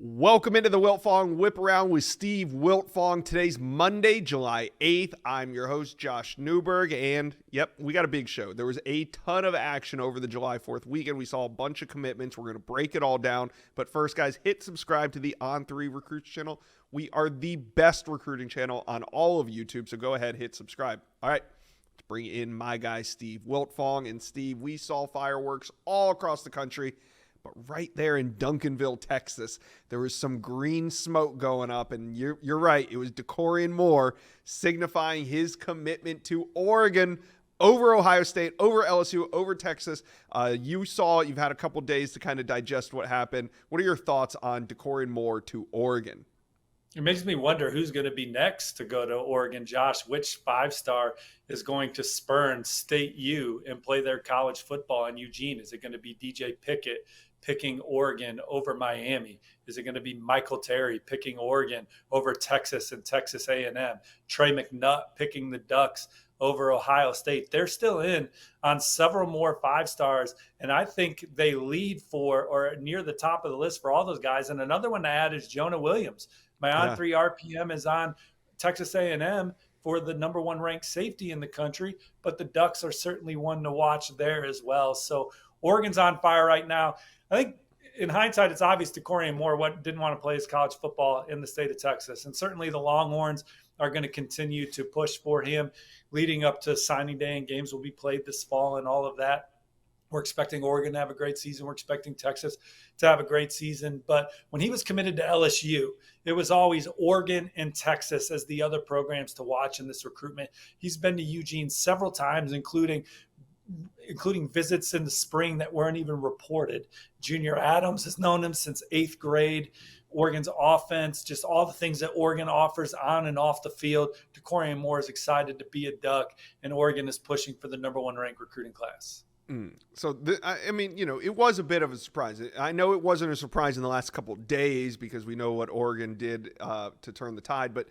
Welcome into the Wiltfong Whip Around with Steve Wiltfong. Today's Monday, July 8th. I'm your host, Josh Newberg, and we got a big show. There was a ton of action over the July 4th weekend. We saw a bunch of commitments. We're going to break it all down. But first, guys, hit subscribe to the On3 Recruits channel. We are the best recruiting channel on all of YouTube, so go ahead, hit subscribe. All right, let's bring in my guy, Steve Wiltfong. And Steve, we saw fireworks all across the country. But right there in Duncanville, Texas, there was some green smoke going up, and you're right. It was Dakorien Moore signifying his commitment to Oregon over Ohio State, over LSU, over Texas. You've had a couple days to kind of digest what happened. What are your thoughts on Dakorien Moore to Oregon? It makes me wonder who's going to be next to go to Oregon, Josh. Which five-star is going to spurn State U and play their college football in Eugene? Is it going to be DJ Pickett picking Oregon over Miami? Is it going to be Michael Terry picking Oregon over Texas and Texas A&M? Trey McNutt picking the Ducks over Ohio State? They're still in on several more five-stars, and I think they lead for or near the top of the list for all those guys. And another one to add is Jonah Williams. My On3 RPM is on Texas A&M for the number one ranked safety in the country, but the Ducks are certainly one to watch there as well. So Oregon's on fire right now. I think in hindsight, it's obvious Dakorien Moore didn't want to play his college football in the state of Texas. And certainly the Longhorns are going to continue to push for him leading up to signing day, and games will be played this fall and all of that. We're expecting Oregon to have a great season. We're expecting Texas to have a great season. But when he was committed to LSU, it was always Oregon and Texas as the other programs to watch in this recruitment. He's been to Eugene several times, including visits in the spring that weren't even reported. Junior Adams has known him since 8th grade. Oregon's offense, just all the things that Oregon offers on and off the field. Dakorien Moore is excited to be a Duck, and Oregon is pushing for the number one ranked recruiting class. So, it was a bit of a surprise. I know it wasn't a surprise in the last couple of days because we know what Oregon did to turn the tide. But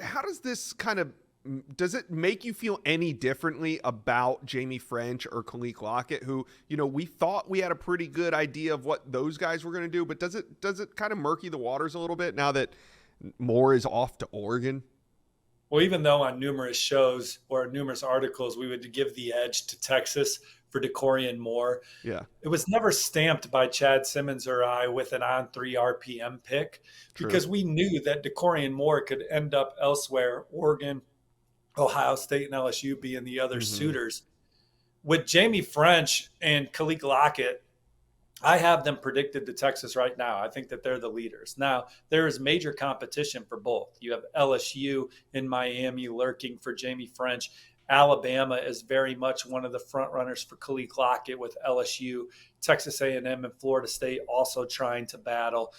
how does this does it make you feel any differently about Jamie French or Khalil Lockett, who, we thought we had a pretty good idea of what those guys were going to do, but does it kind of murky the waters a little bit now that Moore is off to Oregon? Well, even though on numerous shows or numerous articles we would give the edge to Texas for Dakorien Moore, it was never stamped by Chad Simmons or I with an On3 RPM pick. True. Because we knew that Dakorien Moore could end up elsewhere, Oregon, Ohio State, and LSU being the other suitors. With Jamie French and Khalil Lockett, I have them predicted to Texas right now. I think that they're the leaders. Now, there is major competition for both. You have LSU in Miami lurking for Jamie French. Alabama is very much one of the front runners for Khalil Lockett with LSU. Texas A&M and Florida State also trying to battle.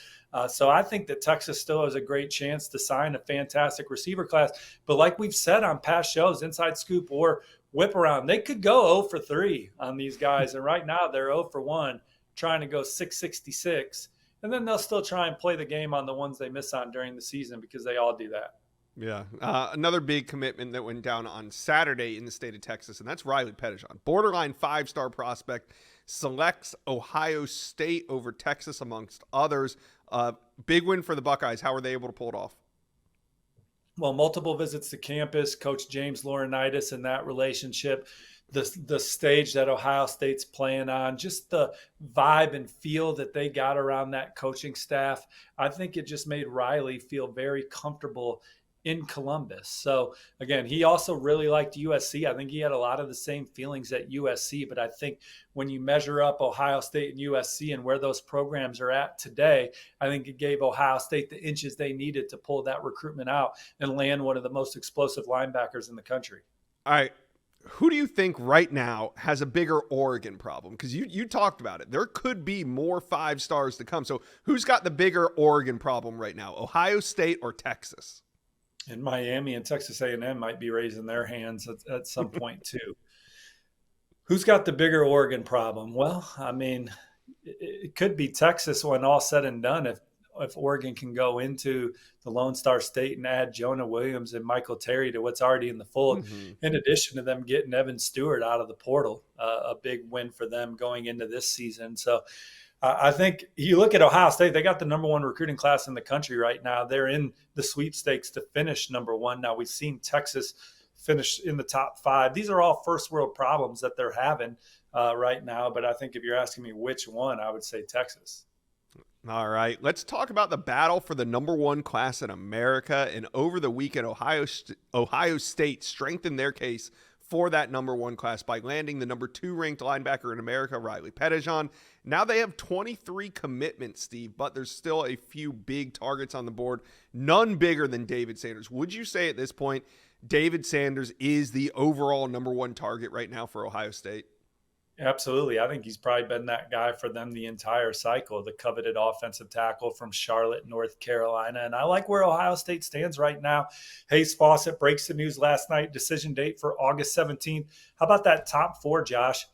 So I think that Texas still has a great chance to sign a fantastic receiver class. But like we've said on past shows, Inside Scoop or Whip Around, they could go 0 for 3 on these guys. And right now they're 0 for 1. Trying to go 666, and then they'll still try and play the game on the ones they miss on during the season because they all do that. Yeah. Another big commitment that went down on Saturday in the state of Texas, and that's Riley Pettijohn. Borderline 5-star prospect, selects Ohio State over Texas amongst others. Big win for the Buckeyes. How were they able to pull it off? Well, multiple visits to campus, Coach James Laurinaitis and that relationship, the stage that Ohio State's playing on, just the vibe and feel that they got around that coaching staff. I think it just made Riley feel very comfortable in Columbus. So again, he also really liked USC. I think he had a lot of the same feelings at USC, but I think when you measure up Ohio State and USC and where those programs are at today, I think it gave Ohio State the inches they needed to pull that recruitment out and land one of the most explosive linebackers in the country. All right. Who do you think right now has a bigger Oregon problem? Because you talked about it. There could be more 5-stars to come. So who's got the bigger Oregon problem right now, Ohio State or Texas? And Miami and Texas A&M might be raising their hands at some point too. Who's got the bigger Oregon problem? Well, I mean, it could be Texas when all said and done if Oregon can go into the Lone Star State and add Jonah Williams and Michael Terry to what's already in the fold, in addition to them getting Evan Stewart out of the portal, a big win for them going into this season. So I think you look at Ohio State, they got the number one recruiting class in the country right now. They're in the sweepstakes to finish number one. Now, we've seen Texas finish in the top five. These are all first world problems that they're having right now. But I think if you're asking me which one, I would say Texas. All right, let's talk about the battle for the number one class in America. And over the weekend, Ohio State strengthened their case for that number one class by landing the number two ranked linebacker in America, Riley Pettijohn. Now they have 23 commitments, Steve, but there's still a few big targets on the board, none bigger than David Sanders. Would you say at this point, David Sanders is the overall number one target right now for Ohio State? Absolutely. I think he's probably been that guy for them the entire cycle, the coveted offensive tackle from Charlotte, North Carolina. And I like where Ohio State stands right now. Hayes Fawcett breaks the news last night, decision date for August 17th. How about that top four, Josh?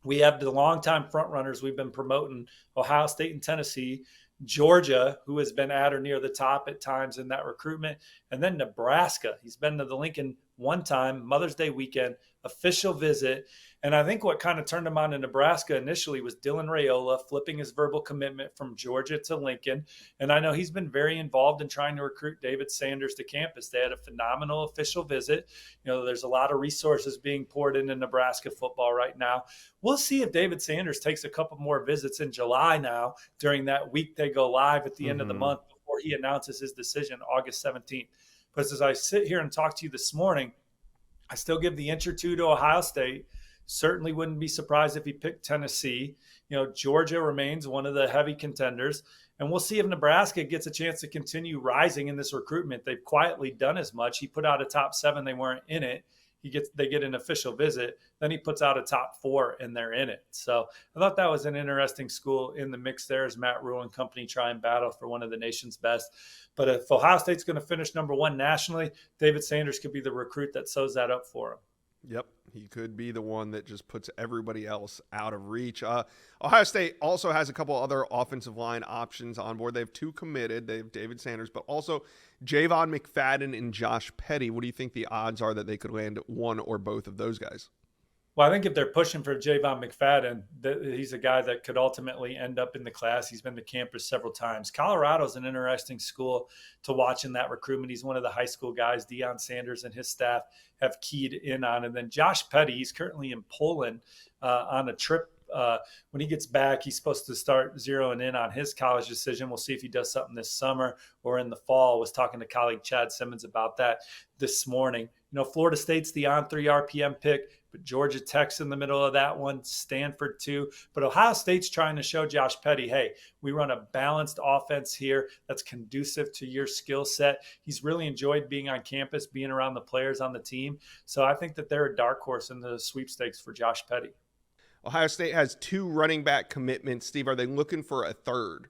We have the longtime front runners we've been promoting, Ohio State and Tennessee, Georgia, who has been at or near the top at times in that recruitment, and then Nebraska. He's been to the Lincoln one time, Mother's Day weekend, official visit. And I think what kind of turned him on to Nebraska initially was Dylan Raiola flipping his verbal commitment from Georgia to Lincoln. And I know he's been very involved in trying to recruit David Sanders to campus. They had a phenomenal official visit. There's a lot of resources being poured into Nebraska football right now. We'll see if David Sanders takes a couple more visits in July now during that week they go live at the end of the month before he announces his decision August 17th. But as I sit here and talk to you this morning, I still give the inch or two to Ohio State. Certainly wouldn't be surprised if he picked Tennessee. Georgia remains one of the heavy contenders. And we'll see if Nebraska gets a chance to continue rising in this recruitment. They've quietly done as much. He put out a top 7. They weren't in it. They get an official visit. Then he puts out a top 4 and they're in it. So I thought that was an interesting school in the mix there as Matt Rule and company try and battle for one of the nation's best. But if Ohio State's going to finish number one nationally, David Sanders could be the recruit that sews that up for him. Yep, he could be the one that just puts everybody else out of reach. Ohio State also has a couple other offensive line options on board. They have 2 committed. They have David Sanders, but also Javon McFadden and Josh Petty. What do you think the odds are that they could land one or both of those guys? Well, I think if they're pushing for Javon McFadden, he's a guy that could ultimately end up in the class. He's been to campus several times. Colorado's an interesting school to watch in that recruitment. He's one of the high school guys Deion Sanders and his staff have keyed in on. And then Josh Petty, he's currently in Poland on a trip. When he gets back, he's supposed to start zeroing in on his college decision. We'll see if he does something this summer or in the fall. I was talking to colleague Chad Simmons about that this morning. Florida State's the on 3 RPM pick, but Georgia Tech's in the middle of that one, Stanford too. But Ohio State's trying to show Josh Petty, hey, we run a balanced offense here that's conducive to your skill set. He's really enjoyed being on campus, being around the players on the team. So I think that they're a dark horse in the sweepstakes for Josh Petty. Ohio State has 2 running back commitments. Steve, are they looking for a third?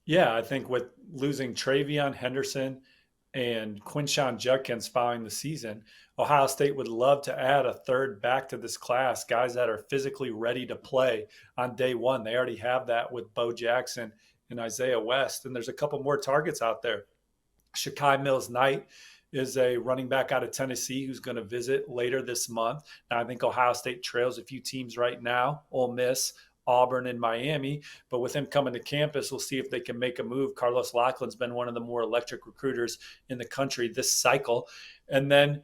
Yeah, I think with losing Travion Henderson and Quinshon Judkins following the season, Ohio State would love to add a third back to this class, guys that are physically ready to play on day one. They already have that with Bo Jackson and Isaiah West, and there's a couple more targets out there. Shakai Mills-Knight is a running back out of Tennessee who's going to visit later this month. Now, I think Ohio State trails a few teams right now, Ole Miss, Auburn, and Miami. But with him coming to campus, we'll see if they can make a move. Carlos Laughlin's been one of the more electric recruiters in the country this cycle. And then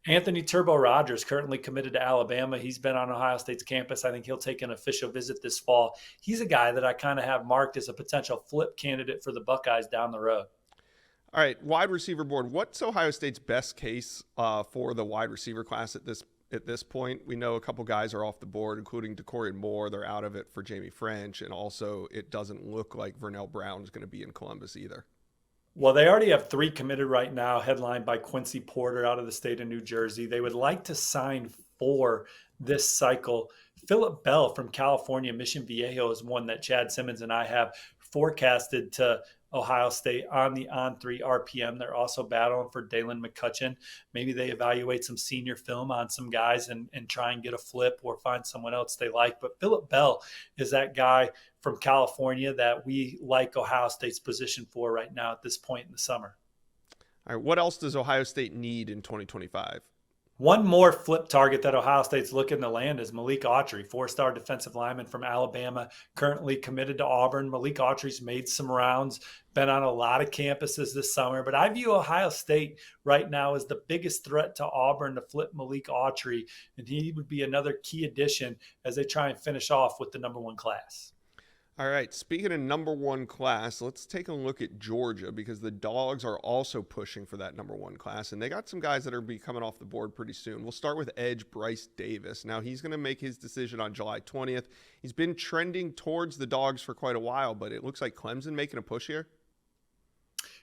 Anthony Turbo Rogers, currently committed to Alabama. He's been on Ohio State's campus. I think he'll take an official visit this fall. He's a guy that I kind of have marked as a potential flip candidate for the Buckeyes down the road. All right, wide receiver board. What's Ohio State's best case for the wide receiver class at this point? We know a couple guys are off the board, including Dakorien Moore. They're out of it for Jamie French, and also it doesn't look like Vernell Brown is going to be in Columbus either. Well, they already have 3 committed right now, headlined by Quincy Porter out of the state of New Jersey. They would like to sign 4 this cycle. Phillip Bell from California, Mission Viejo, is one that Chad Simmons and I have forecasted to Ohio State on the on-3 RPM. They're also battling for Dalen McCutcheon. Maybe they evaluate some senior film on some guys and try and get a flip or find someone else they like. But Phillip Bell is that guy from California that we like Ohio State's position for right now at this point in the summer. All right, what else does Ohio State need in 2025? One more flip target that Ohio State's looking to land is Malik Autry, four-star defensive lineman from Alabama, currently committed to Auburn. Malik Autry's made some rounds, been on a lot of campuses this summer, but I view Ohio State right now as the biggest threat to Auburn to flip Malik Autry, and he would be another key addition as they try and finish off with the number one class. All right, speaking of number one class, let's take a look at Georgia because the Dogs are also pushing for that number one class, and they got some guys that are be coming off the board pretty soon. We'll start with edge Bryce Davis. Now, he's going to make his decision on July 20th. He's been trending towards the Dogs for quite a while, but it looks like Clemson making a push here.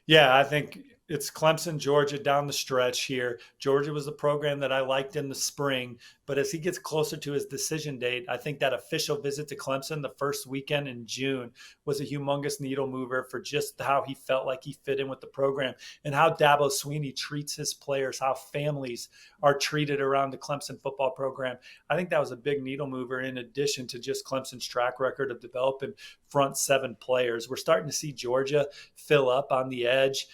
Yeah, I think it's Clemson, Georgia down the stretch here. Georgia was the program that I liked in the spring, but as he gets closer to his decision date, I think that official visit to Clemson the first weekend in June was a humongous needle mover for just how he felt like he fit in with the program and how Dabo Swinney treats his players, how families are treated around the Clemson football program. I think that was a big needle mover in addition to just Clemson's track record of developing front seven players. We're starting to see Georgia fill up on the edge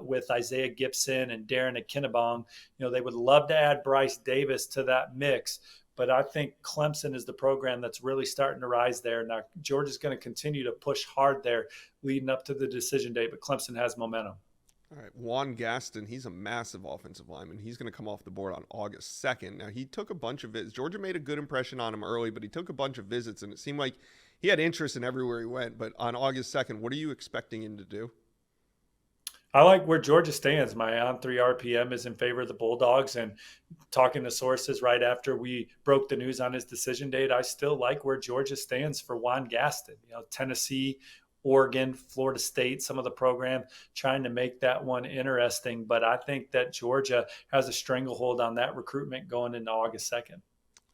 with Isaiah Gibson and Darren Akinabong. They would love to add Bryce Davis to that mix, but I think Clemson is the program that's really starting to rise there. Now, Georgia's going to continue to push hard there leading up to the decision date, but Clemson has momentum. All right, Juan Gaston, he's a massive offensive lineman. He's going to come off the board on August 2nd. Now, he took a bunch of visits. Georgia made a good impression on him early, but he took a bunch of visits, and it seemed like he had interest in everywhere he went. But on August 2nd, what are you expecting him to do? I like where Georgia stands. My on 3 RPM is in favor of the Bulldogs. And talking to sources right after we broke the news on his decision date, I still like where Georgia stands for Juan Gaston. Tennessee, Oregon, Florida State, some of the program trying to make that one interesting. But I think that Georgia has a stranglehold on that recruitment going into August 2nd.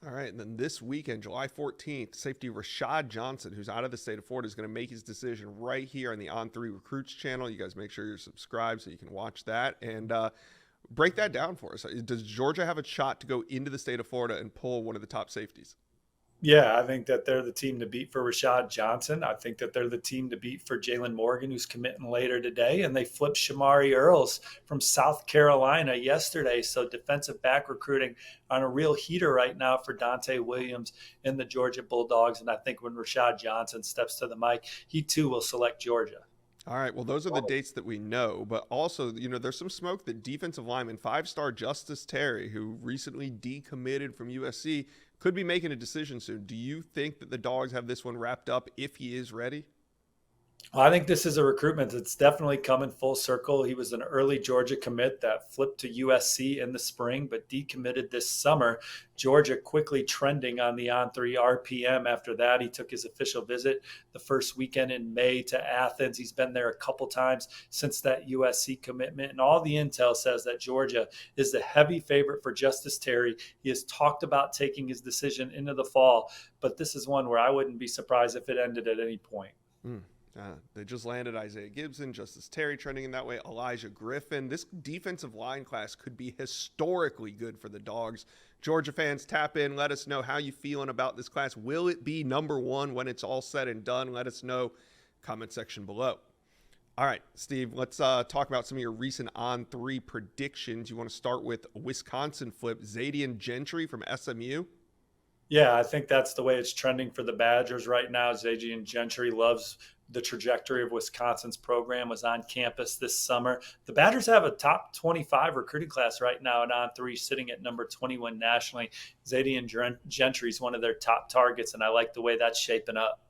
All right, and then this weekend, July 14th, safety Rashad Johnson, who's out of the state of Florida, is going to make his decision right here on the On3 Recruits channel. You guys make sure you're subscribed so you can watch that and break that down for us. Does Georgia have a shot to go into the state of Florida and pull one of the top safeties? Yeah, I think that they're the team to beat for Rashad Johnson. I think that they're the team to beat for Jalen Morgan, who's committing later today. And they flipped Shamari Earls from South Carolina yesterday. So defensive back recruiting on a real heater right now for Dante Williams and the Georgia Bulldogs. And I think when Rashad Johnson steps to the mic, he too will select Georgia. All right, well, those are the dates that we know, but also, there's some smoke that defensive lineman, five-star Justice Terry, who recently decommitted from USC, could be making a decision soon. Do you think that the Dogs have this one wrapped up if he is ready? Well, I think this is a recruitment that's definitely coming full circle. He was an early Georgia commit that flipped to USC in the spring, but decommitted this summer. Georgia quickly trending on the On3 RPM. After that, he took his official visit the first weekend in May to Athens. He's been there a couple times since that USC commitment. And all the intel says that Georgia is the heavy favorite for Justice Terry. He has talked about taking his decision into the fall, but this is one where I wouldn't be surprised if it ended at any point. They just landed Isaiah Gibson, Justice Terry trending in that way, Elijah Griffin. This defensive line class could be historically good for the Dogs. Georgia fans, tap in. Let us know how you feeling about this class. Will it be number one when it's all said and done? Let us know. Comment section below. All right, Steve, let's talk about some of your recent On3 predictions. You want to start with Wisconsin flip, Zadian Gentry from SMU? Yeah, I think that's the way it's trending for the Badgers right now. Zadian Gentry loves the trajectory of Wisconsin's program, was on campus this summer. The Badgers have a top 25 recruiting class right now at On3, sitting at number 21 nationally. Zadian Gentry is one of their top targets, and I like the way that's shaping up.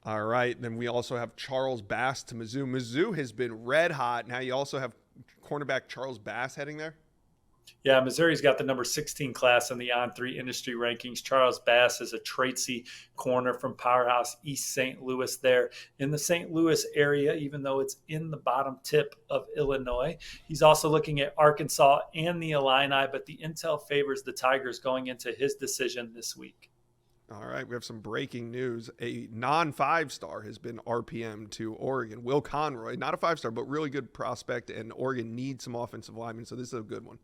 All right, then we also have Charles Bass to Mizzou. Mizzou has been red hot. Now you also have cornerback Charles Bass heading there? Yeah, Missouri's got the number 16 class in the On3 industry rankings. Charles Bass is a Tracy corner from Powerhouse East St. Louis there in the St. Louis area, even though it's in the bottom tip of Illinois. He's also looking at Arkansas and the Illini, but the intel favors the Tigers going into his decision this week. All right, we have some breaking news. A non-five-star has been RPM to Oregon. Will Conroy, not a five-star, but really good prospect, and Oregon needs some offensive linemen, so this is a good one.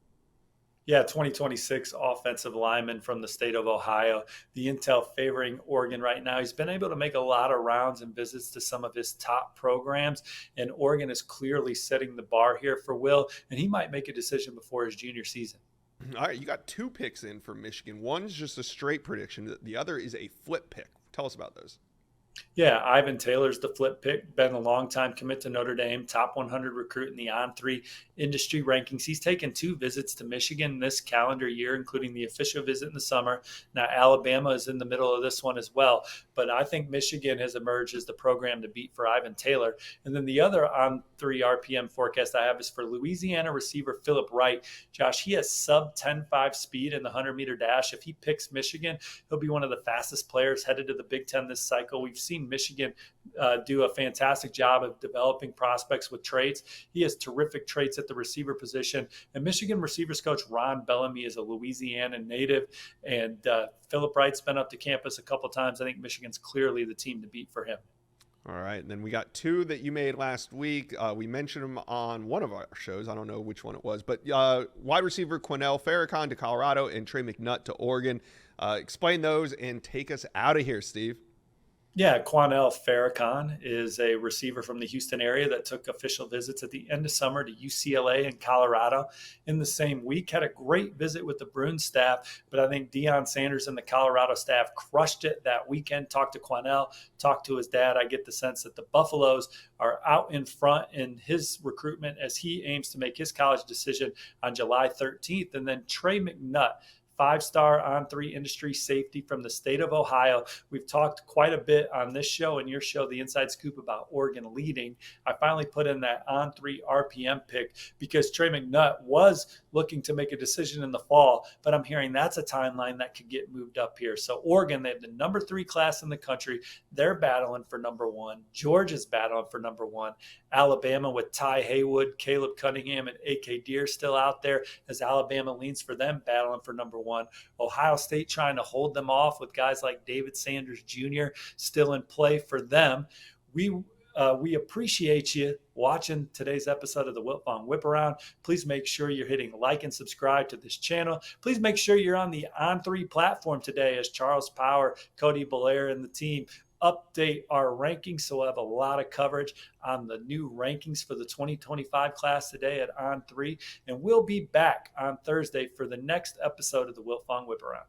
Yeah, 2026 offensive lineman from the state of Ohio. The intel favoring Oregon right now. He's been able to make a lot of rounds and visits to some of his top programs, and Oregon is clearly setting the bar here for Will, and he might make a decision before his junior season. All right, you got two picks in for Michigan. One's just a straight prediction. The other is a flip pick. Tell us about those. Yeah, Ivan Taylor's the flip pick, been a long time commit to Notre Dame, top 100 recruit in the On3 industry rankings. He's taken 2 visits to Michigan this calendar year, including the official visit in the summer. Now, Alabama is in the middle of this one as well. But I think Michigan has emerged as the program to beat for Ivan Taylor. And then the other On3 RPM forecast I have is for Louisiana receiver Philip Wright. Josh, he has sub 10.5 speed in the 100-meter dash. If he picks Michigan, he'll be one of the fastest players headed to the Big Ten this cycle. We've seen Michigan do a fantastic job of developing prospects with traits. He has terrific traits at the receiver position. And Michigan receivers coach Ron Bellamy is a Louisiana native. And Philip Wright's been up to campus a couple times. I think Michigan's clearly the team to beat for him. All right, and then we got 2 that you made last week. We mentioned them on one of our shows. I don't know which one it was, but wide receiver Quinnell Farrakhan to Colorado and Trey McNutt to Oregon. Explain those and take us out of here, Steve. Yeah, Quanell Farrakhan is a receiver from the Houston area that took official visits at the end of summer to UCLA and Colorado in the same week. Had a great visit with the Bruins staff, but I think Deion Sanders and the Colorado staff crushed it that weekend. Talked to Quanell, talked to his dad. I get the sense that the Buffaloes are out in front in his recruitment as he aims to make his college decision on July 13th. And then Trey McNutt, 5-star On3 industry safety from the state of Ohio. We've talked quite a bit on this show and your show, The Inside Scoop, about Oregon leading. I finally put in that On3 RPM pick because Trey McNutt was looking to make a decision in the fall, but I'm hearing that's a timeline that could get moved up here. So Oregon, they have the number 3 class in the country. They're battling for number 1. Georgia's battling for number 1. Alabama with Ty Haywood, Caleb Cunningham, and A.K. Deere still out there as Alabama leans for them, battling for number 1. Ohio State trying to hold them off with guys like David Sanders Jr. still in play for them. We appreciate you watching today's episode of the Wiltfong Whip Around. Please make sure you're hitting like and subscribe to this channel. Please make sure you're on the On3 platform today as Charles Power, Cody Belair, and the team update our rankings. So we'll have a lot of coverage on the new rankings for the 2025 class today at On3. And we'll be back on Thursday for the next episode of the Wiltfong Whip Around.